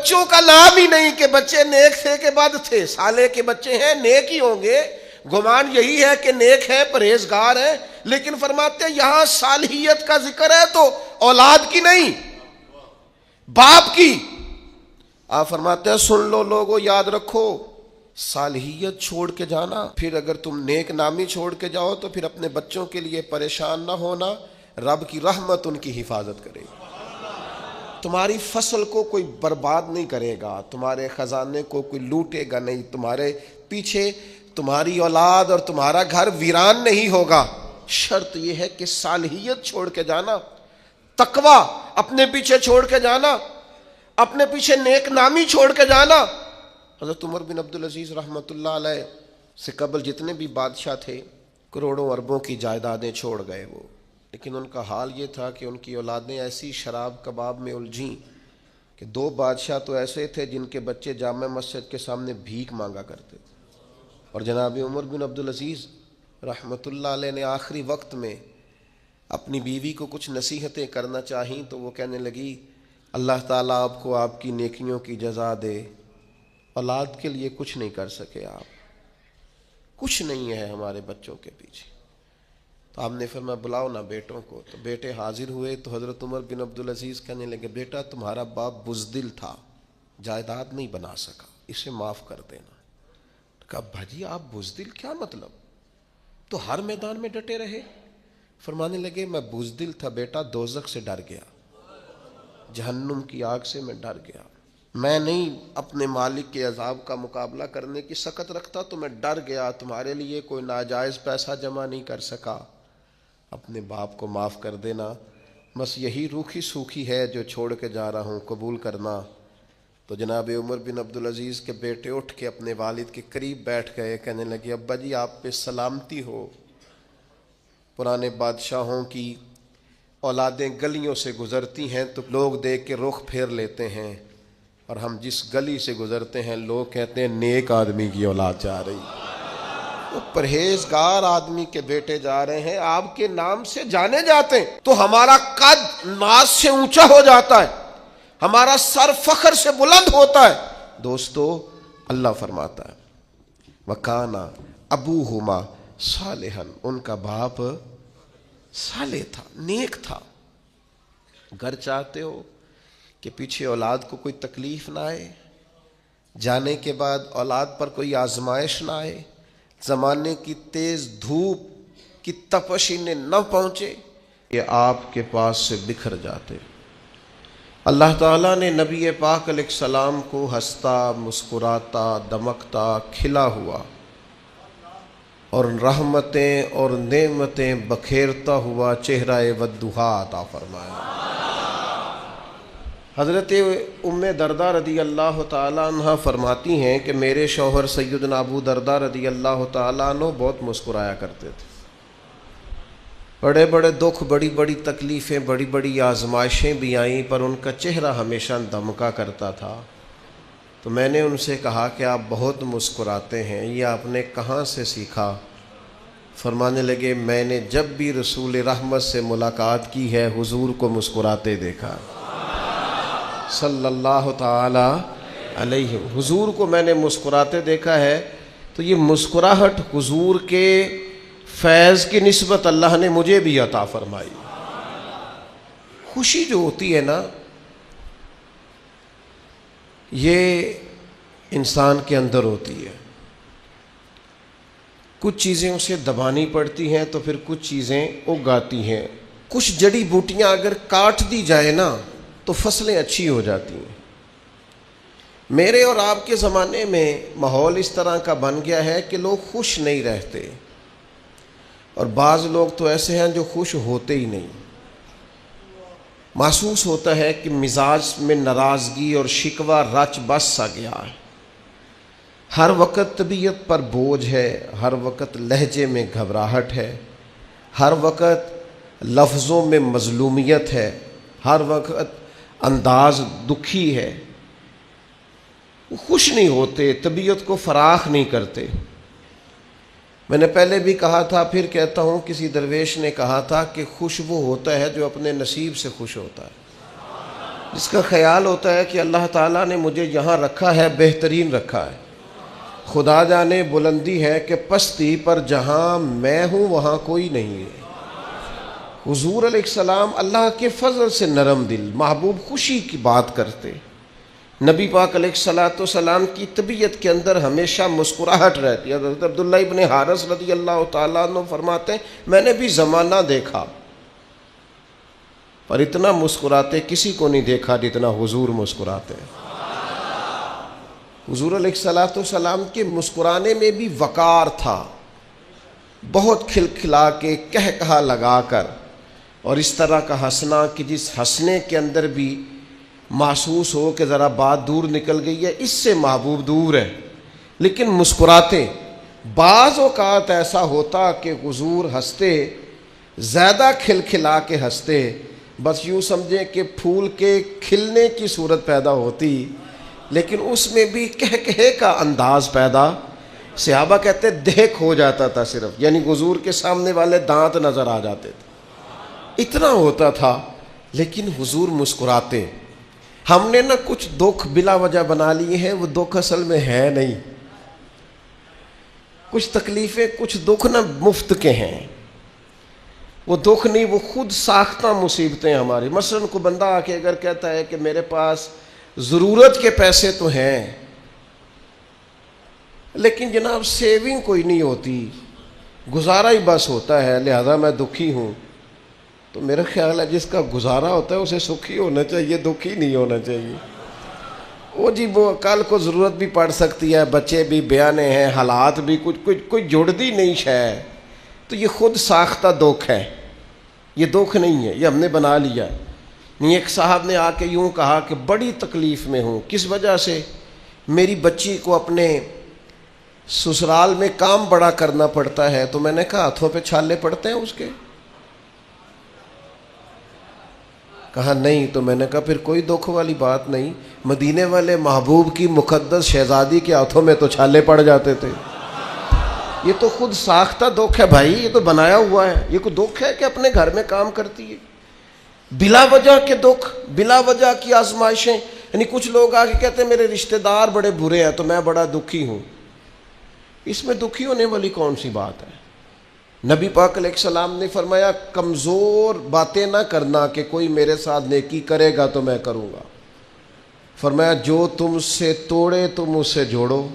بچوں کا نام ہی نہیں کہ بچے نیک تھے کہ بد تھے، صالح کے بچے ہیں نیک ہی ہوں گے، گمان یہی ہے کہ نیک ہے، پرہیزگار ہے، لیکن فرماتے ہیں یہاں صالحیت کا ذکر ہے تو اولاد کی نہیں، باپ کی۔ آپ فرماتے ہیں سن لو لوگوں، یاد رکھو، صالحیت چھوڑ کے جانا، پھر اگر تم نیک نامی چھوڑ کے جاؤ تو پھر اپنے بچوں کے لیے پریشان نہ ہونا، رب کی رحمت ان کی حفاظت کرے گی۔ تمہاری فصل کو کوئی برباد نہیں کرے گا، تمہارے خزانے کو کوئی لوٹے گا نہیں، تمہارے پیچھے تمہاری اولاد اور تمہارا گھر ویران نہیں ہوگا۔ شرط یہ ہے کہ صالحیت چھوڑ کے جانا، تقوی اپنے پیچھے چھوڑ کے جانا، اپنے پیچھے نیک نامی چھوڑ کے جانا۔ حضرت عمر بن عبدالعزیز رحمۃ اللہ علیہ سے قبل جتنے بھی بادشاہ تھے کروڑوں اربوں کی جائیدادیں چھوڑ گئے وہ، لیکن ان کا حال یہ تھا کہ ان کی اولادیں ایسی شراب کباب میں الجھیں کہ 2 بادشاہ تو ایسے تھے جن کے بچے جامع مسجد کے سامنے بھیک مانگا کرتے تھے، اور جناب عمر بن عبدالعزیز رحمۃ اللہ علیہ نے آخری وقت میں اپنی بیوی کو کچھ نصیحتیں کرنا چاہیں تو وہ کہنے لگی اللہ تعالیٰ آپ کو آپ کی نیکیوں کی جزا دے، اولاد کے لیے کچھ نہیں کر سکے آپ، کچھ نہیں ہے ہمارے بچوں کے پیچھے۔ تو آپ نے فرمایا بلاؤ نا بیٹوں کو، تو بیٹے حاضر ہوئے تو حضرت عمر بن عبدالعزیز کہنے لگے بیٹا تمہارا باپ بزدل تھا، جائیداد نہیں بنا سکا، اسے معاف کر دینا۔ کہا بھاجی آپ بزدل کیا مطلب؟ تو ہر میدان میں ڈٹے رہے۔ فرمانے لگے میں بزدل تھا بیٹا، دوزخ سے ڈر گیا، جہنم کی آگ سے میں ڈر گیا، میں نہیں اپنے مالک کے عذاب کا مقابلہ کرنے کی سخت رکھتا تو میں ڈر گیا، تمہارے لیے کوئی ناجائز پیسہ جمع نہیں کر سکا، اپنے باپ کو معاف کر دینا، بس یہی روکھی سوکھی ہے جو چھوڑ کے جا رہا ہوں، قبول کرنا۔ تو جناب عمر بن عبدالعزیز کے بیٹے اٹھ کے اپنے والد کے قریب بیٹھ گئے، کہنے لگے ابا جی آپ پہ سلامتی ہو، پرانے بادشاہوں کی اولادیں گلیوں سے گزرتی ہیں تو لوگ دیکھ کے رخ پھیر لیتے ہیں، اور ہم جس گلی سے گزرتے ہیں لوگ کہتے ہیں نیک آدمی کی اولاد جا رہی، وہ پرہیزگار آدمی کے بیٹے جا رہے ہیں، آپ کے نام سے جانے جاتے ہیں تو ہمارا قد ناز سے اونچا ہو جاتا ہے، ہمارا سر فخر سے بلند ہوتا ہے۔ دوستو اللہ فرماتا ہے وَكَانَ أَبُوهُمَا صَالِحًا، ان کا باپ صالح تھا، نیک تھا۔ گھر چاہتے ہو کہ پیچھے اولاد کو کوئی تکلیف نہ آئے، جانے کے بعد اولاد پر کوئی آزمائش نہ آئے، زمانے کی تیز دھوپ کی تپش انہیں نہ پہنچے، یہ آپ کے پاس سے بکھر جاتے۔ اللہ تعالیٰ نے نبی پاک علیہ السلام کو ہنستا، مسکراتا، دمکتا، کھلا ہوا اور رحمتیں اور نعمتیں بکھیرتا ہوا چہرہ والضحیٰ عطا فرمایا۔ حضرت ام دردہ رضی اللہ تعالیٰ عنہ فرماتی ہیں کہ میرے شوہر سیدنا ابو دردہ رضی اللہ تعالیٰ عنہ بہت مسکرایا کرتے تھے، بڑے بڑے دکھ، بڑی بڑی تکلیفیں، بڑی بڑی آزمائشیں بھی آئیں پر ان کا چہرہ ہمیشہ دمکا کرتا تھا۔ تو میں نے ان سے کہا کہ آپ بہت مسکراتے ہیں، یہ آپ نے کہاں سے سیکھا؟ فرمانے لگے میں نے جب بھی رسول رحمت سے ملاقات کی ہے حضور کو مسکراتے دیکھا صلی اللہ تعالی علیہ، حضور کو میں نے مسکراتے دیکھا ہے، تو یہ مسکراہٹ حضور کے فیض کی نسبت اللہ نے مجھے بھی عطا فرمائی۔ خوشی جو ہوتی ہے نا یہ انسان کے اندر ہوتی ہے، کچھ چیزیں اسے دبانی پڑتی ہیں تو پھر کچھ چیزیں اگ آتی ہیں، کچھ جڑی بوٹیاں اگر کاٹ دی جائے نا تو فصلیں اچھی ہو جاتی ہیں۔ میرے اور آپ کے زمانے میں ماحول اس طرح کا بن گیا ہے کہ لوگ خوش نہیں رہتے، اور بعض لوگ تو ایسے ہیں جو خوش ہوتے ہی نہیں۔ محسوس ہوتا ہے کہ مزاج میں ناراضگی اور شکوہ رچ بس سا گیا ہے، ہر وقت طبیعت پر بوجھ ہے، ہر وقت لہجے میں گھبراہٹ ہے، ہر وقت لفظوں میں مظلومیت ہے، ہر وقت انداز دکھی ہے، وہ خوش نہیں ہوتے، طبیعت کو فراخ نہیں کرتے۔ میں نے پہلے بھی کہا تھا پھر کہتا ہوں، کسی درویش نے کہا تھا کہ خوش وہ ہوتا ہے جو اپنے نصیب سے خوش ہوتا ہے، جس کا خیال ہوتا ہے کہ اللہ تعالیٰ نے مجھے یہاں رکھا ہے، بہترین رکھا ہے، خدا جانے بلندی ہے کہ پستی پر جہاں میں ہوں وہاں کوئی نہیں ہے۔ حضور علیہ السلام اللہ کے فضل سے نرم دل، محبوب خوشی کی بات کرتے۔ نبی پاک علیہ السلام کی طبیعت کے اندر ہمیشہ مسکراہٹ رہتی ہے۔ حضرت عبداللہ ابن حارث رضی اللہ تعالیٰ عنہ فرماتے ہیں میں نے بھی زمانہ دیکھا پر اتنا مسکراتے کسی کو نہیں دیکھا جتنا حضور مسکراتے ہیں۔ حضور علیہ السلام کے مسکرانے میں بھی وقار تھا، بہت کھلکھلا کے کہا لگا کر، اور اس طرح کا ہنسنا کہ جس ہنسنے کے اندر بھی محسوس ہو کہ ذرا بات دور نکل گئی ہے، اس سے محبوب دور ہے، لیکن مسکراتے۔ بعض اوقات ایسا ہوتا کہ حضور ہنستے، زیادہ کھلکھلا کے ہنستے، بس یوں سمجھیں کہ پھول کے کھلنے کی صورت پیدا ہوتی، لیکن اس میں بھی کہے کا انداز پیدا۔ صحابہ کہتے دیکھ ہو جاتا تھا صرف، یعنی حضور کے سامنے والے دانت نظر آ جاتے تھے، اتنا ہوتا تھا، لیکن حضور مسکراتے۔ ہم نے نہ کچھ دکھ بلا وجہ بنا لیے ہیں، وہ دکھ اصل میں ہے نہیں، کچھ تکلیفیں کچھ دکھ نہ مفت کے ہیں، وہ دکھ نہیں، وہ خود ساختہ مصیبتیں ہماری۔ مثلا کو بندہ آ کے اگر کہتا ہے کہ میرے پاس ضرورت کے پیسے تو ہیں لیکن جناب سیونگ کوئی نہیں ہوتی، گزارا ہی بس ہوتا ہے، لہذا میں دکھی ہوں، تو میرا خیال ہے جس کا گزارا ہوتا ہے اسے سکھی ہونا چاہیے، دکھی نہیں ہونا چاہیے۔ وہ جی وہ کل کو ضرورت بھی پڑ سکتی ہے، بچے بھی بیانے ہیں، حالات بھی کوئی جڑتی نہیں ہے، تو یہ خود ساختہ دکھ ہے، یہ دکھ نہیں ہے، یہ ہم نے بنا لیا۔ نہیں، ایک صاحب نے آ کے یوں کہا کہ بڑی تکلیف میں ہوں، کس وجہ سے؟ میری بچی کو اپنے سسرال میں کام بڑا کرنا پڑتا ہے، تو میں نے کہا ہاتھوں پہ چھالے پڑتے ہیں اس کے؟ کہا نہیں، تو میں نے کہا پھر کوئی دکھ والی بات نہیں، مدینے والے محبوب کی مقدس شہزادی کے ہاتھوں میں تو چھالے پڑ جاتے تھے۔ یہ تو خود ساختہ دکھ ہے بھائی، یہ تو بنایا ہوا ہے، یہ کوئی دکھ ہے کہ اپنے گھر میں کام کرتی ہے؟ بلا وجہ کے دکھ، بلا وجہ کی آزمائشیں، یعنی کچھ لوگ آ کے کہتے ہیں میرے رشتہ دار بڑے برے ہیں تو میں بڑا دکھی ہوں، اس میں دکھی ہونے والی کون سی بات ہے؟ نبی پاک علیہ السلام نے فرمایا کمزور باتیں نہ کرنا کہ کوئی میرے ساتھ نیکی کرے گا تو میں کروں گا، فرمایا جو تم سے توڑے تم اس سے جوڑو۔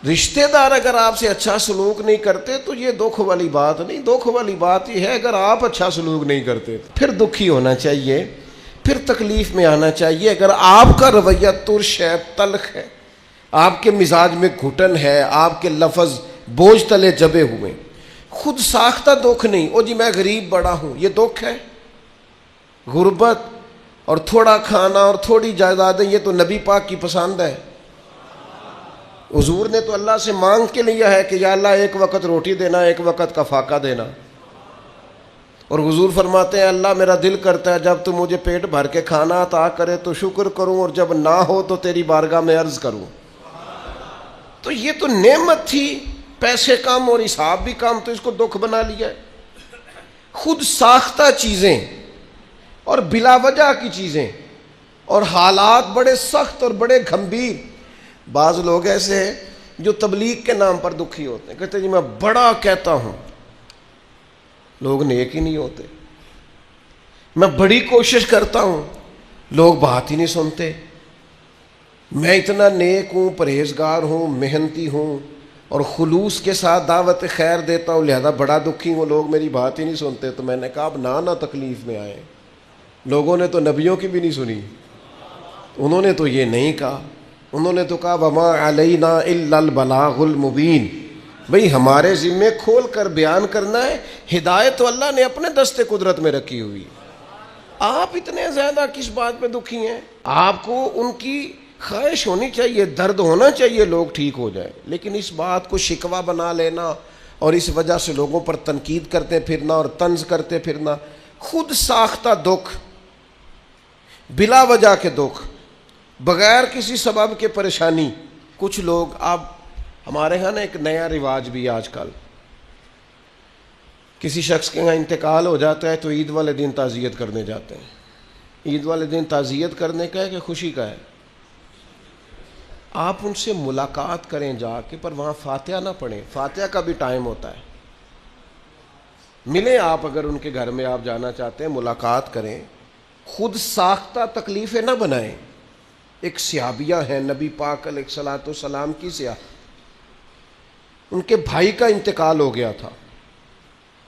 رشتہ دار اگر آپ سے اچھا سلوک نہیں کرتے تو یہ دکھ والی بات نہیں، دکھ والی بات یہ ہے اگر آپ اچھا سلوک نہیں کرتے پھر دکھی ہونا چاہیے، پھر تکلیف میں آنا چاہیے۔ اگر آپ کا رویہ ترش ہے، تلخ ہے، آپ کے مزاج میں گھٹن ہے، آپ کے لفظ بوجھ تلے جبے ہوئے، خود ساختہ دکھ نہیں، او جی میں غریب بڑا ہوں، یہ دکھ ہے؟ غربت اور تھوڑا کھانا اور تھوڑی جائیدادیں یہ تو نبی پاک کی پسند ہے۔ حضور نے تو اللہ سے مانگ کے لیا ہے کہ یا اللہ ایک وقت روٹی دینا، ایک وقت کا فاقہ دینا، اور حضور فرماتے ہیں اللہ میرا دل کرتا ہے جب تو مجھے پیٹ بھر کے کھانا عطا کرے تو شکر کروں، اور جب نہ ہو تو تیری بارگاہ میں عرض کروں۔ تو یہ تو نعمت تھی، پیسے کم اور حساب بھی کم، تو اس کو دکھ بنا لیا ہے۔ خود ساختہ چیزیں اور بلا وجہ کی چیزیں اور حالات بڑے سخت اور بڑے گھمبیر۔ بعض لوگ ایسے ہیں جو تبلیغ کے نام پر دکھی ہوتے ہیں، کہتے ہیں جی میں بڑا کہتا ہوں، لوگ نیک ہی نہیں ہوتے، میں بڑی کوشش کرتا ہوں، لوگ بات ہی نہیں سنتے، میں اتنا نیک ہوں، پرہیزگار ہوں، محنتی ہوں اور خلوص کے ساتھ دعوت خیر دیتا ہوں، لہذا بڑا دکھی ہوں، لوگ میری بات ہی نہیں سنتے۔ تو میں نے کہا اب نہ تکلیف میں آئے، لوگوں نے تو نبیوں کی بھی نہیں سنی، انہوں نے تو یہ نہیں کہا، انہوں نے تو کہا وما علینا الا البلاغ المبین، بھئی ہمارے ذمے کھول کر بیان کرنا ہے، ہدایت تو اللہ نے اپنے دست قدرت میں رکھی ہوئی۔ آپ اتنے زیادہ کس بات پہ دکھی ہیں؟ آپ کو ان کی خواہش ہونی چاہیے، درد ہونا چاہیے لوگ ٹھیک ہو جائیں، لیکن اس بات کو شکوہ بنا لینا اور اس وجہ سے لوگوں پر تنقید کرتے پھرنا اور طنز کرتے پھرنا، خود ساختہ دکھ، بلا وجہ کے دکھ، بغیر کسی سبب کے پریشانی۔ کچھ لوگ، اب ہمارے ہاں نا ایک نیا رواج بھی آج کل، کسی شخص کے یہاں انتقال ہو جاتا ہے تو عید والے دن تعزیت کرنے جاتے ہیں، عید والے دن تعزیت کرنے کا ہے کہ خوشی کا ہے؟ آپ ان سے ملاقات کریں جا کے، پر وہاں فاتحہ نہ پڑھیں، فاتحہ کا بھی ٹائم ہوتا ہے۔ ملیں آپ، اگر ان کے گھر میں آپ جانا چاہتے ہیں ملاقات کریں، خود ساختہ تکلیفیں نہ بنائیں۔ ایک صحابیہ ہیں نبی پاک علیہ الصلوۃ والسلام کی صحابیہ، ان کے بھائی کا انتقال ہو گیا تھا۔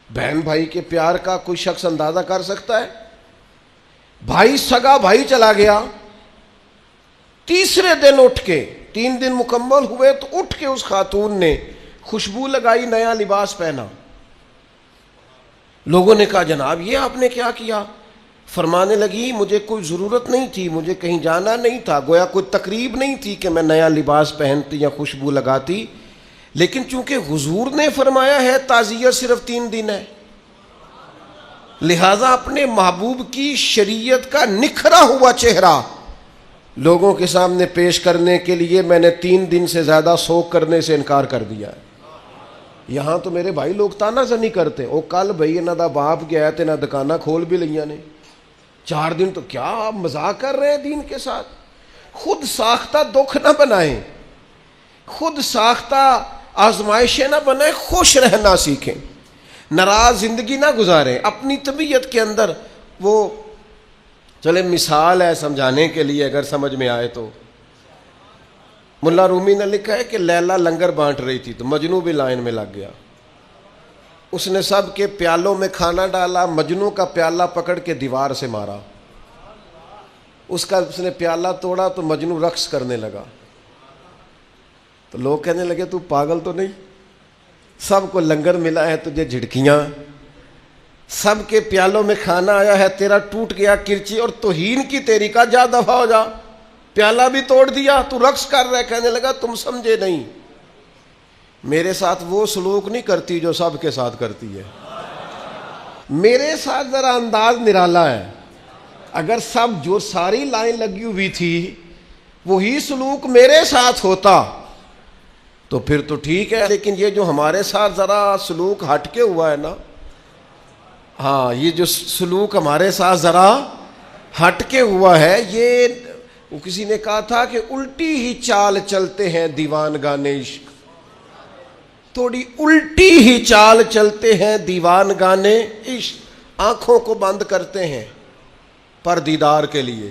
بہن بھائی کے پیار کا کوئی شخص اندازہ کر سکتا ہے؟ بھائی سگا بھائی چلا گیا، تیسرے دن اٹھ کے، 3 دن مکمل ہوئے تو اٹھ کے اس خاتون نے خوشبو لگائی، نیا لباس پہنا۔ لوگوں نے کہا جناب یہ آپ نے کیا کیا؟ فرمانے لگی مجھے کوئی ضرورت نہیں تھی، مجھے کہیں جانا نہیں تھا، گویا کوئی تقریب نہیں تھی کہ میں نیا لباس پہنتی یا خوشبو لگاتی، لیکن چونکہ حضور نے فرمایا ہے تعزیت صرف 3 دن ہے، لہذا اپنے محبوب کی شریعت کا نکھرا ہوا چہرہ لوگوں کے سامنے پیش کرنے کے لیے میں نے 3 دن سے زیادہ سوگ کرنے سے انکار کر دیا ہے۔ یہاں تو میرے بھائی لوگ تانا زنی کرتے، او کل بھائی نہ دا باپ گیا تے نہ دکانہ کھول بھی لیا نے، 4 دن تو کیا آپ مذاق کر رہے ہیں دین کے ساتھ؟ خود ساختہ دکھ نہ بنائیں، خود ساختہ آزمائشیں نہ بنائیں، خوش رہنا سیکھیں، ناراض زندگی نہ گزاریں اپنی طبیعت کے اندر۔ وہ چلے مثال ہے سمجھانے کے لیے اگر سمجھ میں آئے تو، ملا رومی نے لکھا ہے کہ لیلا لنگر بانٹ رہی تھی تو مجنو بھی لائن میں لگ گیا، اس نے سب کے پیالوں میں کھانا ڈالا، مجنو کا پیالہ پکڑ کے دیوار سے مارا، اس نے پیالہ توڑا تو مجنو رقص کرنے لگا، تو لوگ کہنے لگے تو پاگل تو نہیں، سب کو لنگر ملا ہے تجھے جھڑکیاں، سب کے پیالوں میں کھانا آیا ہے، تیرا ٹوٹ گیا کرچی اور توہین کی تیری کا، جا دفع ہو جا، پیالہ بھی توڑ دیا تو رقص کر رہا ہے۔ کہنے لگا تم سمجھے نہیں، میرے ساتھ وہ سلوک نہیں کرتی جو سب کے ساتھ کرتی ہے، میرے ساتھ ذرا انداز نرالا ہے، اگر سب جو ساری لائن لگی ہوئی تھی وہی سلوک میرے ساتھ ہوتا تو پھر تو ٹھیک ہے، لیکن یہ جو ہمارے ساتھ ذرا سلوک ہٹ کے ہوا ہے نا، ہاں یہ جو سلوک ہمارے ساتھ ذرا ہٹ کے ہوا ہے، یہ کسی نے کہا تھا کہ الٹی ہی چال چلتے ہیں دیوان گانے عشق، تھوڑی الٹی ہی چال چلتے ہیں دیوان گانے عشق، آنکھوں کو بند کرتے ہیں پر دیدار کے لیے،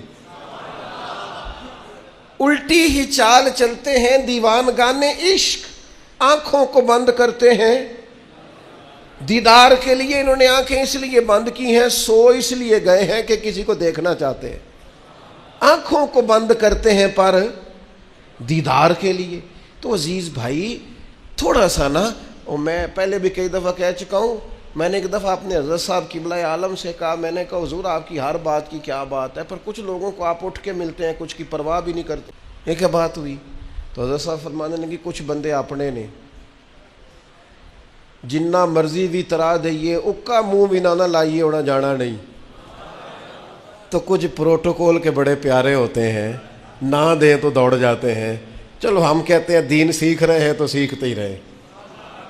الٹی ہی چال چلتے ہیں دیوان گانے عشق، آنکھوں کو بند کرتے ہیں دیدار کے لیے۔ انہوں نے آنکھیں اس لیے بند کی ہیں، سو اس لیے گئے ہیں کہ کسی کو دیکھنا چاہتے ہیں، آنکھوں کو بند کرتے ہیں پر دیدار کے لیے۔ تو عزیز بھائی تھوڑا سا نا، اور میں پہلے بھی کئی دفعہ کہہ چکا ہوں، میں نے ایک دفعہ اپنے حضرت صاحب قبلہ عالم سے کہا، میں نے کہا حضور آپ کی ہر بات کی کیا بات ہے، پر کچھ لوگوں کو آپ اٹھ کے ملتے ہیں کچھ کی پرواہ بھی نہیں کرتے، یہ کیا بات ہوئی؟ تو حضرت صاحب فرمانے لگے کچھ بندے اپنے نے جنہ مرضی بھی ترا دئیے اکا منہ بھی نہ لائیے ہونا جانا نہیں، تو کچھ پروٹوکول کے بڑے پیارے ہوتے ہیں، نہ دیں تو دوڑ جاتے ہیں، چلو ہم کہتے ہیں دین سیکھ رہے ہیں تو سیکھتے ہی رہے۔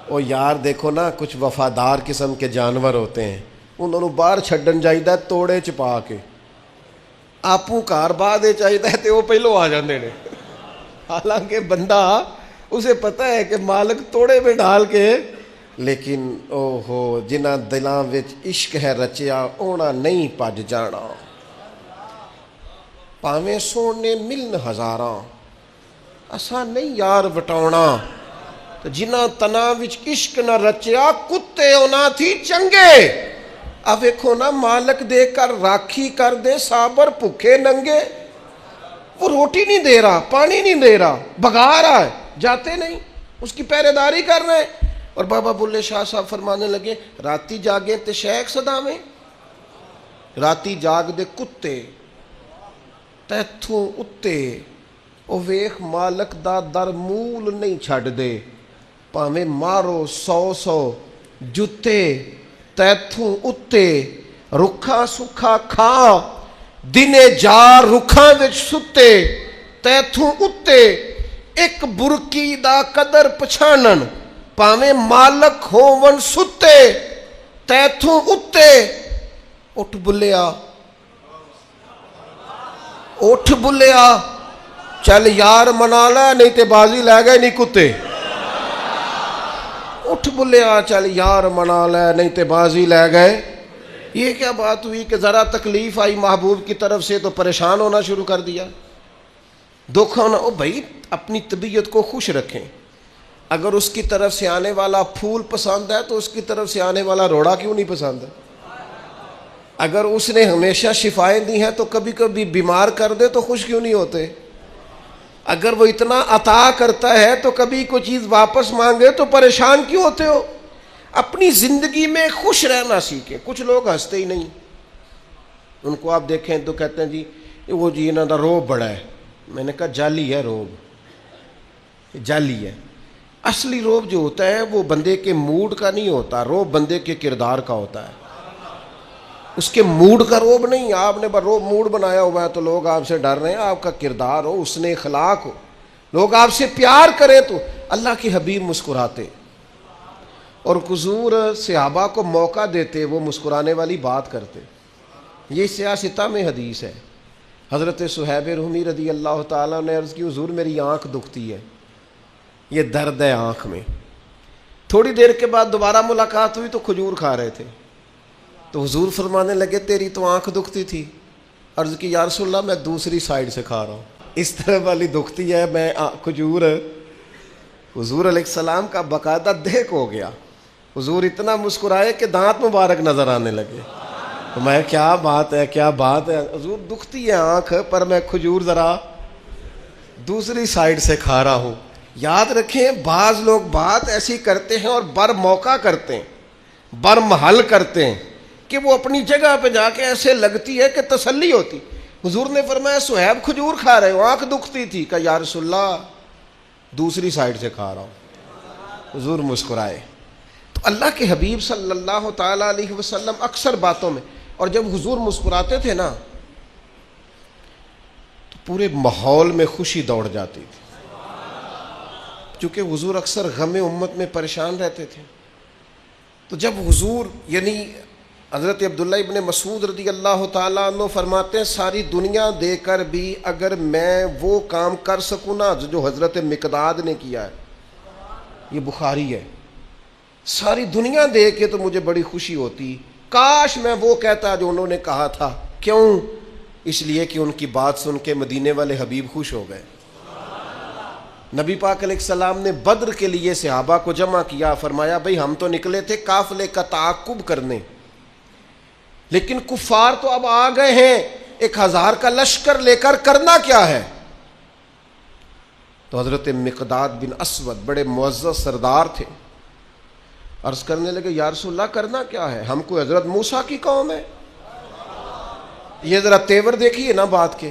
اور یار دیکھو نا کچھ وفادار قسم کے جانور ہوتے ہیں، انہوں باہر چھڈن جائیدا توڑے چپا کے، آپوں گھر بعد چاہیدا ہے تے وہ پہلو آ جاندے نے، حالانکہ بندہ اسے پتہ ہے کہ مالک توڑے میں ڈال کے، لیکن او ہو جنہ دلاں وچ عشق ہے رچیا اونا نہیں پج جانا، پاویں سونے ملن ہزاراں اساں نہیں یار وٹاونا، جنہ تناں وچ عشق نہ رچیا کتے اونا تھی چنگے۔ اب ویکھو نا مالک دے کر راکھی کر دے صابر بھوکے ننگے، وہ روٹی نہیں دے رہا، پانی نہیں دے رہا، بھگا رہا ہے، جاتے نہیں، اس کی پہرے داری کر رہے ہیں۔ اور بابا بلے شاہ صاحب فرمانے لگے راتی جاگے تے شیخ صداویں، راتی جاگ دے کتے تیتھوں اتے، او ویخ مالک دا در مول نہیں چھڑ دے، پاویں مارو 100 جتے تیتھوں اتے، رکھا سکھا کھا دنے جار رکھاں وچ ستے، تیتھوں اتے ایک برکی دا قدر پچھانن، پاویں مالک ہون ستے، تیتھوں اتے اٹھ بلیا اٹھ بلیا چل یار منا لے نہیں تے بازی لے گئے نہیں کتے. اٹھ بلیا چل یار منا لے نہیں تے بازی لے گئے. یہ کیا بات ہوئی کہ ذرا تکلیف آئی محبوب کی طرف سے تو پریشان ہونا شروع کر دیا, دکھ ہونا. او بھائی اپنی طبیعت کو خوش رکھیں. اگر اس کی طرف سے آنے والا پھول پسند ہے تو اس کی طرف سے آنے والا روڑا کیوں نہیں پسند ہے؟ اگر اس نے ہمیشہ شفائیں دی ہیں تو کبھی کبھی بیمار کر دے تو خوش کیوں نہیں ہوتے؟ اگر وہ اتنا عطا کرتا ہے تو کبھی کوئی چیز واپس مانگے تو پریشان کیوں ہوتے ہو؟ اپنی زندگی میں خوش رہنا سیکھیں. کچھ لوگ ہنستے ہی نہیں, ان کو آپ دیکھیں تو کہتے ہیں جی وہ جی انہوں کا روب بڑا ہے. میں نے کہا جعلی ہے روب, جعلی ہے. اصلی روب جو ہوتا ہے وہ بندے کے موڈ کا نہیں ہوتا, روب بندے کے کردار کا ہوتا ہے, اس کے موڈ کا روب نہیں. آپ نے روب موڈ بنایا ہوا ہے تو لوگ آپ سے ڈر رہے ہیں. آپ کا کردار ہو, اس نے اخلاق ہو, لوگ آپ سے پیار کریں تو اللہ کے حبیب مسکراتے اور حضور صحابہ کو موقع دیتے, وہ مسکرانے والی بات کرتے. یہ سیاستہ میں حدیث ہے. حضرت صہیب رومی رضی اللہ تعالیٰ نے عرض کی حضور میری آنکھ دکھتی ہے, یہ درد ہے آنکھ میں. تھوڑی دیر کے بعد دوبارہ ملاقات ہوئی تو کھجور کھا رہے تھے, تو حضور فرمانے لگے تیری تو آنکھ دکھتی تھی. عرض کی یا رسول اللہ میں دوسری سائیڈ سے کھا رہا ہوں, اس طرح والی دکھتی ہے میں کھجور. حضور علیہ السلام کا باقاعدہ دیکھ ہو گیا. حضور اتنا مسکرائے کہ دانت مبارک نظر آنے لگے. تو میں کیا بات ہے, کیا بات ہے حضور, دکھتی ہے آنکھ پر میں کھجور ذرا دوسری سائیڈ سے کھا رہا ہوں. یاد رکھیں بعض لوگ بات ایسی کرتے ہیں اور بر موقع کرتے ہیں, بر محل کرتے ہیں کہ وہ اپنی جگہ پہ جا کے ایسے لگتی ہے کہ تسلی ہوتی. حضور نے فرمایا صہیب کھجور کھا رہے ہو, آنکھ دکھتی تھی. کہ یا رسول اللہ دوسری سائیڈ سے کھا رہا ہوں. حضور مسکرائے. تو اللہ کے حبیب صلی اللہ تعالیٰ علیہ وسلم اکثر باتوں میں, اور جب حضور مسکراتے تھے نا تو پورے ماحول میں خوشی دوڑ جاتی تھی, چونکہ حضور اکثر غم امت میں پریشان رہتے تھے. تو جب حضور یعنی حضرت عبداللہ ابن مسعود رضی اللہ تعالیٰ عنہ فرماتے ہیں ساری دنیا دے کر بھی اگر میں وہ کام کر سکوں نا جو حضرت مقداد نے کیا ہے, یہ بخاری ہے, ساری دنیا دے کے تو مجھے بڑی خوشی ہوتی. کاش میں وہ کہتا جو انہوں نے کہا تھا. کیوں؟ اس لیے کہ ان کی بات سن کے مدینے والے حبیب خوش ہو گئے. نبی پاک علیہ السلام نے بدر کے لیے صحابہ کو جمع کیا, فرمایا بھئی ہم تو نکلے تھے قافلے کا تعاقب کرنے, لیکن کفار تو اب آ گئے ہیں 1000 کا لشکر لے کر, کرنا کیا ہے؟ تو حضرت مقداد بن اسود بڑے معزز سردار تھے, عرض کرنے لگے یا رسول اللہ کرنا کیا ہے؟ ہم کوئی حضرت موسیٰ کی قوم ہے؟ یہ ذرا تیور دیکھیے نا بات کے,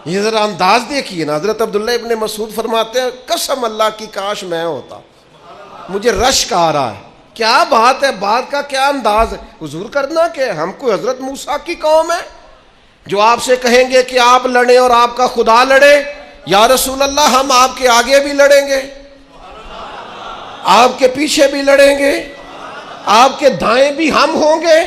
یہ ذرا انداز دیکھیے نا. حضرت عبداللہ ابن مسعود فرماتے ہیں قسم اللہ کی کاش میں ہوتا, مجھے رشک آ رہا ہے. کیا بات ہے, بات کا کیا انداز ہے. حضور کرنا کہ ہم کوئی حضرت موسیٰ کی قوم ہے جو آپ سے کہیں گے کہ آپ لڑیں اور آپ کا خدا لڑے؟ یا رسول اللہ ہم آپ کے آگے بھی لڑیں گے, آپ کے پیچھے بھی لڑیں گے, آپ کے دائیں بھی ہم ہوں گے,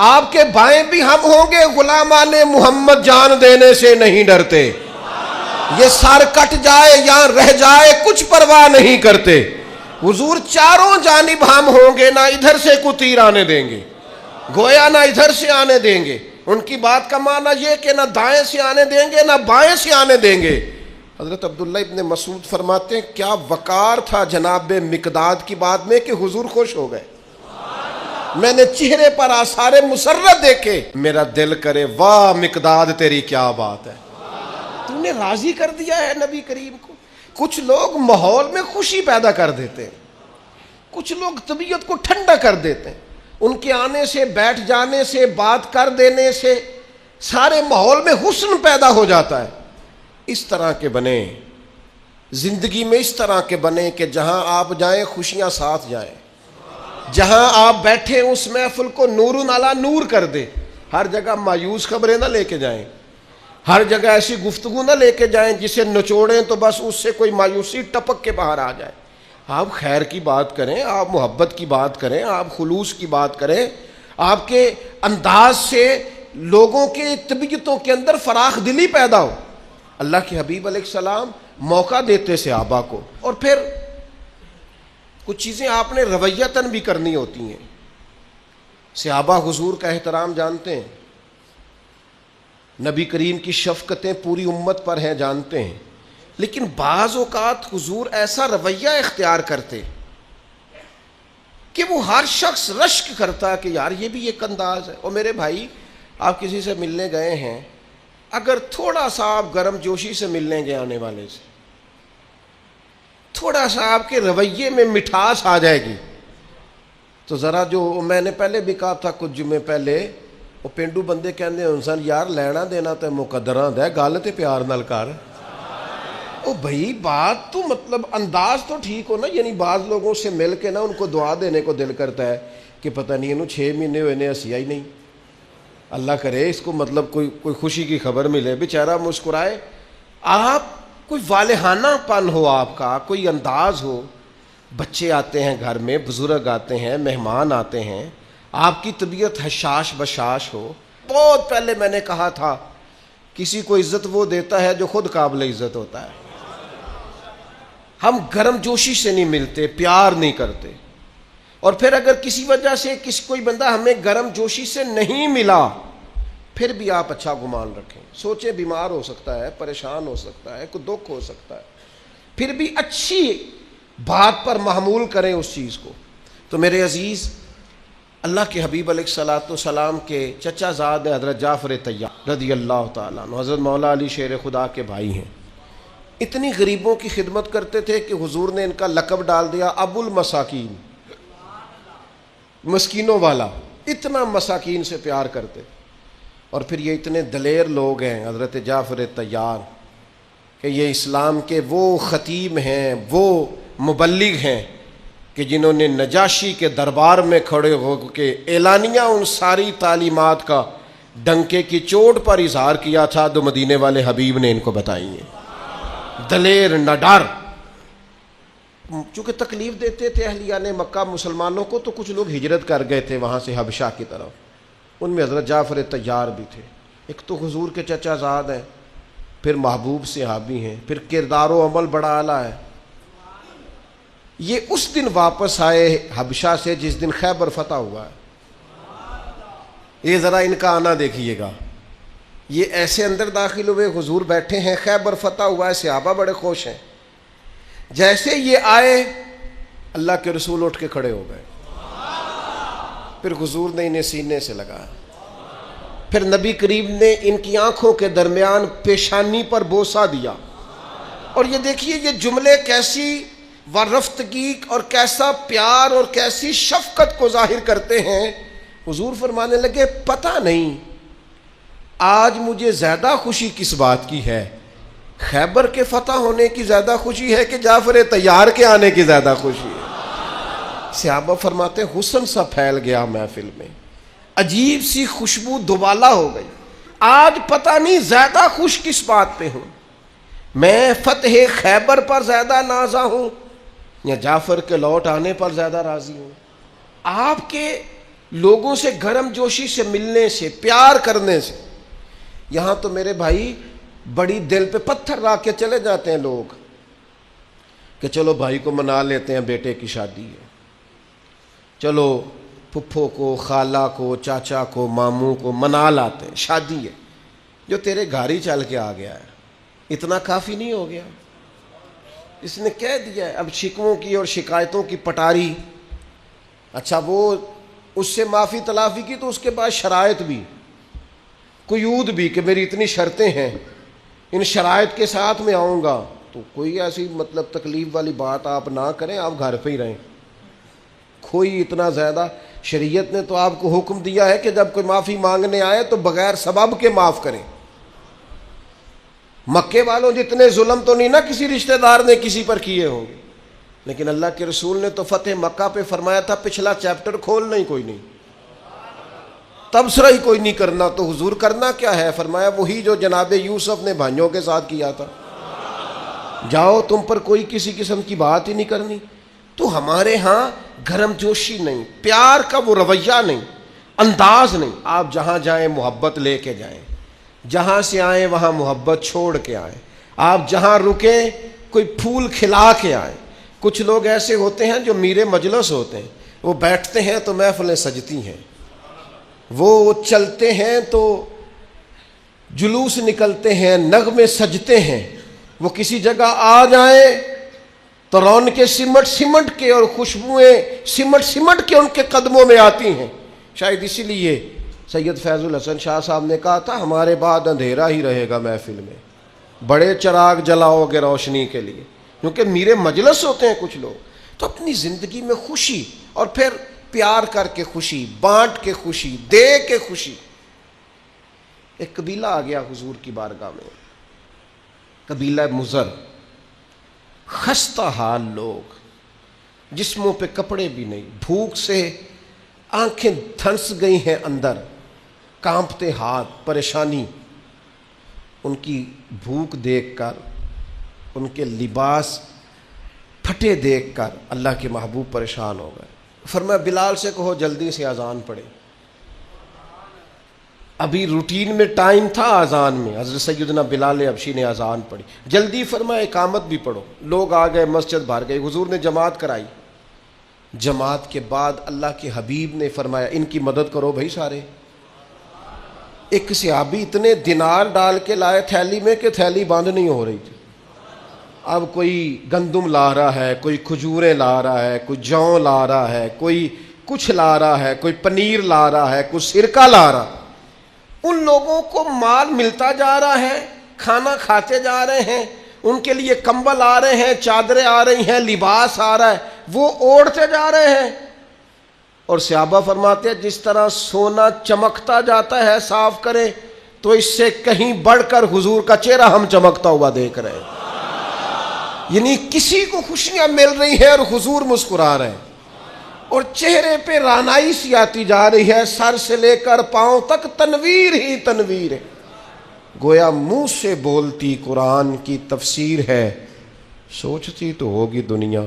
آپ کے بائیں بھی ہم ہوں گے. غلامان محمد جان دینے سے نہیں ڈرتے, یہ سر کٹ جائے یا رہ جائے کچھ پرواہ نہیں کرتے. حضور چاروں جانب ہم ہوں گے, نہ ادھر سے کوئی تیر آنے دیں گے, گویا نہ ادھر سے آنے دیں گے. ان کی بات کا معنی یہ کہ نہ دائیں سے آنے دیں گے نہ بائیں سے آنے دیں گے. حضرت عبداللہ ابن مسعود فرماتے ہیں کیا وقار تھا جناب مقداد کی بات میں کہ حضور خوش ہو گئے. میں نے چہرے پر آثار مسرت دیکھے, میرا دل کرے واہ مقداد تیری کیا بات ہے, تو نے راضی کر دیا ہے نبی کریم کو. کچھ لوگ ماحول میں خوشی پیدا کر دیتے ہیں, کچھ لوگ طبیعت کو ٹھنڈا کر دیتے ہیں. ان کے آنے سے, بیٹھ جانے سے, بات کر دینے سے سارے ماحول میں حسن پیدا ہو جاتا ہے. اس طرح کے بنے زندگی میں, اس طرح کے بنے کہ جہاں آپ جائیں خوشیاں ساتھ جائیں, جہاں آپ بیٹھے اس محفل کو نور علی نور کر دے. ہر جگہ مایوس خبریں نہ لے کے جائیں, ہر جگہ ایسی گفتگو نہ لے کے جائیں جسے نچوڑیں تو بس اس سے کوئی مایوسی ٹپک کے باہر آ جائے. آپ خیر کی بات کریں, آپ محبت کی بات کریں, آپ خلوص کی بات کریں. آپ کے انداز سے لوگوں کے طبیعتوں کے اندر فراخ دلی پیدا ہو. اللہ کے حبیب علیہ السلام موقع دیتے صحابہ کو. اور پھر کچھ چیزیں آپ نے رویتاً بھی کرنی ہوتی ہیں. صحابہ حضور کا احترام جانتے ہیں, نبی کریم کی شفقتیں پوری امت پر ہیں جانتے ہیں, لیکن بعض اوقات حضور ایسا رویہ اختیار کرتے کہ وہ ہر شخص رشک کرتا کہ یار یہ بھی ایک انداز ہے. اور میرے بھائی, آپ کسی سے ملنے گئے ہیں, اگر تھوڑا سا آپ گرم جوشی سے ملنے گئے آنے والے سے, تھوڑا سا آپ کے رویے میں مٹھاس آ جائے گی, تو ذرا جو میں نے پہلے بھی کہا تھا کچھ جمعے پہلے, وہ پینڈو بندے کہندے انسان یار لینا دینا تے مقدراں دے, گل تے پیار نال کر. او بھائی بات تو مطلب انداز تو ٹھیک ہو نا. یعنی بعض لوگوں سے مل کے نا ان کو دعا دینے کو دل کرتا ہے کہ پتہ نہیں انہوں 6 مہینے ہوئے نے ہنسیا ہی نہیں, اللہ کرے اس کو مطلب کوئی خوشی کی خبر ملے, بیچارہ مسکرائے. آپ کوئی والہانہ پن ہو, آپ کا کوئی انداز ہو. بچے آتے ہیں گھر میں, بزرگ آتے ہیں, مہمان آتے ہیں, آپ کی طبیعت حشاش بشاش ہو. بہت پہلے میں نے کہا تھا کسی کو عزت وہ دیتا ہے جو خود قابل عزت ہوتا ہے. ہم گرم جوشی سے نہیں ملتے, پیار نہیں کرتے. اور پھر اگر کسی وجہ سے کوئی بندہ ہمیں گرم جوشی سے نہیں ملا, پھر بھی آپ اچھا گمان رکھیں. سوچیں بیمار ہو سکتا ہے, پریشان ہو سکتا ہے, کوئی دکھ ہو سکتا ہے, پھر بھی اچھی بات پر محمول کریں اس چیز کو. تو میرے عزیز, اللہ کے حبیب علیہ الصلوۃ والسلام کے چچا زاد حضرت جعفر طیار رضی اللہ تعالیٰ عنہ, حضرت مولا علی شیر خدا کے بھائی ہیں. اتنی غریبوں کی خدمت کرتے تھے کہ حضور نے ان کا لقب ڈال دیا ابو المساکین, مسکینوں والا. اتنا مساکین سے پیار کرتے. اور پھر یہ اتنے دلیر لوگ ہیں حضرت جعفر طیار کہ یہ اسلام کے وہ خطیب ہیں, وہ مبلغ ہیں کہ جنہوں نے نجاشی کے دربار میں کھڑے ہو کے اعلانیہ ان ساری تعلیمات کا ڈنکے کی چوٹ پر اظہار کیا تھا جو مدینے والے حبیب نے ان کو بتائی ہیں. دلیر نہ ڈر. چونکہ تکلیف دیتے تھے اہلیان مکہ مسلمانوں کو, تو کچھ لوگ ہجرت کر گئے تھے وہاں سے حبشہ کی طرف. ان میں حضرت جعفر طیار بھی تھے. ایک تو حضور کے چچا زاد ہیں, پھر محبوب صحابی ہیں, پھر کردار و عمل بڑا اعلیٰ ہے. یہ اس دن واپس آئے حبشہ سے جس دن خیبر فتح ہوا ہے. یہ ذرا ان کا آنا دیکھیے گا. یہ ایسے اندر داخل ہوئے, حضور بیٹھے ہیں, خیبر فتح ہوا ہے, صحابہ بڑے خوش ہیں. جیسے یہ آئے اللہ کے رسول اٹھ کے کھڑے ہو گئے. پھر حضور نے انہیں سینے سے لگایا. پھر نبی کریم نے ان کی آنکھوں کے درمیان پیشانی پر بوسہ دیا. اور یہ دیکھیے یہ جملے کیسی ورفتگی اور کیسا پیار اور کیسی شفقت کو ظاہر کرتے ہیں. حضور فرمانے لگے پتہ نہیں آج مجھے زیادہ خوشی کس بات کی ہے, خیبر کے فتح ہونے کی زیادہ خوشی ہے کہ جعفر طیار کے آنے کی زیادہ خوشی ہے. صحابہ فرماتے حسن سا پھیل گیا محفل میں, عجیب سی خوشبو دوبالا ہو گئی. آج پتہ نہیں زیادہ خوش کس بات پہ ہوں, میں فتح خیبر پر زیادہ نازا ہوں یا جعفر کے لوٹ آنے پر زیادہ راضی ہوں. آپ کے لوگوں سے گرم جوشی سے ملنے سے, پیار کرنے سے. یہاں تو میرے بھائی بڑی دل پہ پتھر رکھ کے چلے جاتے ہیں لوگ کہ چلو بھائی کو منا لیتے ہیں, بیٹے کی شادی ہے, چلو پھپھو کو, خالہ کو, چاچا کو, ماموں کو منا لاتے ہیں, شادی ہے. جو تیرے گھر ہی چل کے آ گیا ہے اتنا کافی نہیں ہو گیا؟ اس نے کہہ دیا ہے. اب شکووں کی اور شکایتوں کی پٹاری, اچھا وہ اس سے معافی تلافی کی تو اس کے بعد شرائط بھی, قیود بھی کہ میری اتنی شرطیں ہیں, ان شرائط کے ساتھ میں آؤں گا. تو کوئی ایسی مطلب تکلیف والی بات آپ نہ کریں, آپ گھر پہ ہی رہیں. کوئی اتنا زیادہ, شریعت نے تو آپ کو حکم دیا ہے کہ جب کوئی معافی مانگنے آئے تو بغیر سبب کے معاف کریں. مکے والوں جتنے ظلم تو نہیں نا کسی رشتہ دار نے کسی پر کیے ہوں گے, لیکن اللہ کے رسول نے تو فتح مکہ پہ فرمایا تھا پچھلا چیپٹر کھولنا ہی کوئی نہیں, تبصرہ ہی کوئی نہیں کرنا. تو حضور کرنا کیا ہے؟ فرمایا وہی جو جناب یوسف نے بھائیوں کے ساتھ کیا تھا, جاؤ تم پر کوئی کسی قسم کی بات ہی نہیں کرنی. تو ہمارے ہاں گرم جوشی نہیں, پیار کا وہ رویہ نہیں. انداز نہیں. آپ جہاں جائیں محبت لے کے جائیں, جہاں سے آئیں وہاں محبت چھوڑ کے آئیں. آپ جہاں رکیں کوئی پھول کھلا کے آئیں. کچھ لوگ ایسے ہوتے ہیں جو میرے مجلس ہوتے ہیں, وہ بیٹھتے ہیں تو محفلیں سجتی ہیں, وہ چلتے ہیں تو جلوس نکلتے ہیں, نغمے سجتے ہیں. وہ کسی جگہ آ جائیں تو رونقیں سمٹ کے اور خوشبوئیں سمٹ کے ان کے قدموں میں آتی ہیں. شاید اسی لیے سید فیض الحسن شاہ صاحب نے کہا تھا ہمارے بعد اندھیرا ہی رہے گا محفل میں, بڑے چراغ جلاؤ گے روشنی کے لیے. کیونکہ میرے مجلس ہوتے ہیں کچھ لوگ تو اپنی زندگی میں خوشی, اور پھر پیار کر کے خوشی, بانٹ کے خوشی, دے کے خوشی. ایک قبیلہ آ گیا حضور کی بارگاہ میں, قبیلہ مضر, خستہ حال لوگ, جسموں پہ کپڑے بھی نہیں, بھوک سے آنکھیں دھنس گئی ہیں اندر, کانپتے ہاتھ, پریشانی. ان کی بھوک دیکھ کر, ان کے لباس پھٹے دیکھ کر اللہ کے محبوب پریشان ہو گئے. فرمایا بلال سے کہو جلدی سے اذان پڑھے. ابھی روٹین میں ٹائم تھا اذان میں, حضرت سیدنا بلال حبشی نے اذان پڑھی. جلدی فرمایا اقامت بھی پڑھو. لوگ آ گئے, مسجد بھر گئی. حضور نے جماعت کرائی. جماعت کے بعد اللہ کے حبیب نے فرمایا ان کی مدد کرو بھائی سارے. ایک صحابی اتنے دینار ڈال کے لائے تھیلی میں کہ تھیلی بند نہیں ہو رہی تھی. اب کوئی گندم لا رہا ہے, کوئی کھجوریں لا رہا ہے, کوئی جو لا رہا ہے, کوئی کچھ لا رہا ہے, کوئی پنیر لا رہا ہے, کوئی سرکہ لا رہا. ان لوگوں کو مال ملتا جا رہا ہے, کھانا کھاتے جا رہے ہیں, ان کے لیے کمبل آ رہے ہیں, چادریں آ رہی ہیں, لباس آ رہا ہے, وہ اوڑھتے جا رہے ہیں. اور صحابہ فرماتے ہیں جس طرح سونا چمکتا جاتا ہے صاف کرے, تو اس سے کہیں بڑھ کر حضور کا چہرہ ہم چمکتا ہوا دیکھ رہے ہیں. یعنی کسی کو خوشیاں مل رہی ہیں اور حضور مسکرا رہے ہیں, اور چہرے پہ رانائی سی آتی جا رہی ہے, سر سے لے کر پاؤں تک تنویر ہی تنویر ہے. گویا منہ سے بولتی قرآن کی تفسیر ہے, سوچتی تو ہوگی دنیا.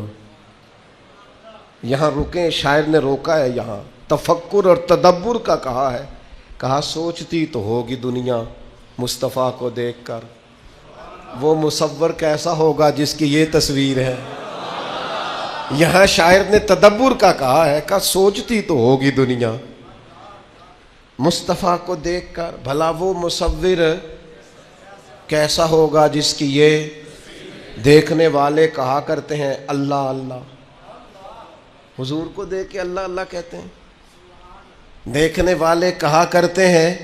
یہاں رکیں, شاعر نے روکا ہے, یہاں تفکر اور تدبر کا کہا ہے, کہا سوچتی تو ہوگی دنیا مصطفیٰ کو دیکھ کر, وہ مصور کیسا ہوگا جس کی یہ تصویر ہے. یہاں شاعر نے تدبر کا کہا ہے, کہا سوچتی تو ہوگی دنیا مصطفیٰ کو دیکھ کر, بھلا وہ مصور کیسا ہوگا جس کی یہ. دیکھنے والے کہا کرتے ہیں اللہ اللہ, حضور کو دیکھ کے اللہ اللہ کہتے ہیں. دیکھنے والے کہا کرتے ہیں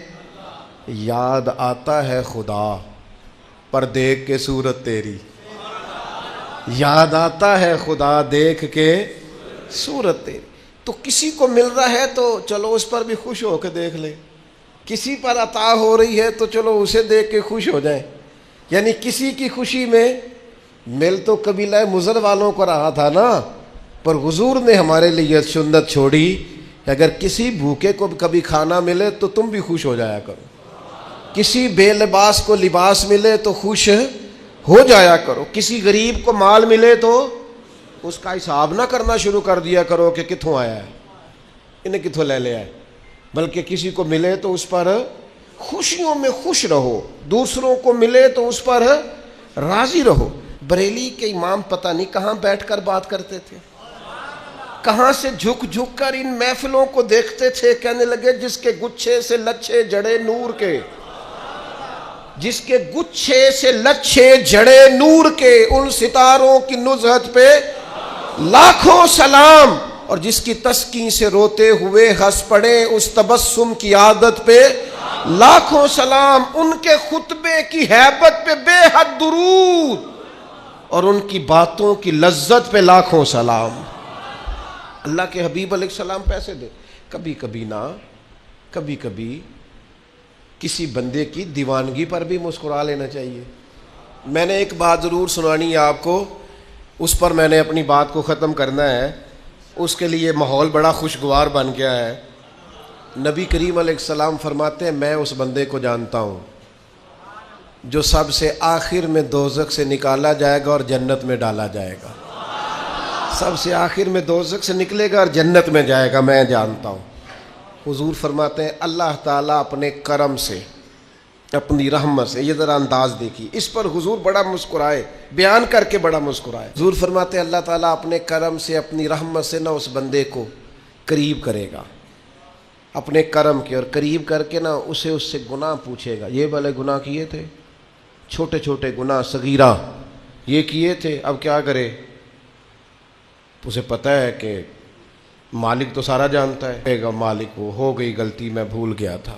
یاد آتا ہے خدا پر دیکھ کے صورت تیری. یاد آتا ہے خدا دیکھ کے صورت تیری. تو کسی کو مل رہا ہے تو چلو اس پر بھی خوش ہو کے دیکھ لیں, کسی پر عطا ہو رہی ہے تو چلو اسے دیکھ کے خوش ہو جائیں. یعنی کسی کی خوشی میں مل تو قبیلہ مضر والوں کو رہا تھا نا, پر حضور نے ہمارے لیے سنت چھوڑی کہ اگر کسی بھوکے کو کبھی کھانا ملے تو تم بھی خوش ہو جایا کرو, کسی بے لباس کو لباس ملے تو خوش ہو جایا کرو, کسی غریب کو مال ملے تو اس کا حساب نہ کرنا شروع کر دیا کرو کہ کتھوں آیا ہے, انہیں کتھوں لے لیا ہے, بلکہ کسی کو ملے تو اس پر خوشیوں میں خوش رہو, دوسروں کو ملے تو اس پر راضی رہو. بریلی کے امام پتہ نہیں کہاں بیٹھ کر بات کرتے تھے, کہاں سے جھک جھک کر ان محفلوں کو دیکھتے تھے. کہنے لگے جس کے گچھے سے لچھے جڑے نور کے, جس کے گچھے سے لچھے جڑے نور کے, ان ستاروں کی نزہت پہ لاکھوں سلام, اور جس کی تسکین سے روتے ہوئے ہنس پڑے اس تبسم کی عادت پہ لاکھوں سلام. ان کے خطبے کی ہیبت پہ بے حد درود, اور ان کی باتوں کی لذت پہ لاکھوں سلام. اللہ کے حبیب علیہ السلام پیسے دے, کبھی کبھی نہ, کبھی کبھی کسی بندے کی دیوانگی پر بھی مسکرا لینا چاہیے. میں نے ایک بات ضرور سنانی ہے آپ کو, اس پر میں نے اپنی بات کو ختم کرنا ہے. اس کے لیے ماحول بڑا خوشگوار بن گیا ہے. نبی کریم علیہ السلام فرماتے ہیں میں اس بندے کو جانتا ہوں جو سب سے آخر میں دوزخ سے نکالا جائے گا اور جنت میں ڈالا جائے گا. سب سے آخر میں دوزخ سے نکلے گا اور جنت میں جائے گا, میں جانتا ہوں. حضور فرماتے ہیں اللہ تعالیٰ اپنے کرم سے، اپنی رحمت سے، یہ ذرا انداز دیکھیے، اس پر حضور بڑا مسکرائے، بیان کر کے بڑا مسکرائے۔ حضور فرماتے ہیں اللہ تعالیٰ اپنے کرم سے، اپنی رحمت سے نہ اس بندے کو قریب کرے گا، اپنے کرم کے، اور قریب کر کے نہ اسے اس سے گناہ پوچھے گا، یہ والے گناہ کیے تھے، چھوٹے چھوٹے گناہ صغیرہ یہ کیے تھے، اب کیا کرے؟ اسے پتہ ہے کہ مالک تو سارا جانتا ہے، کہے گا مالک وہ ہو گئی غلطی، میں بھول گیا تھا۔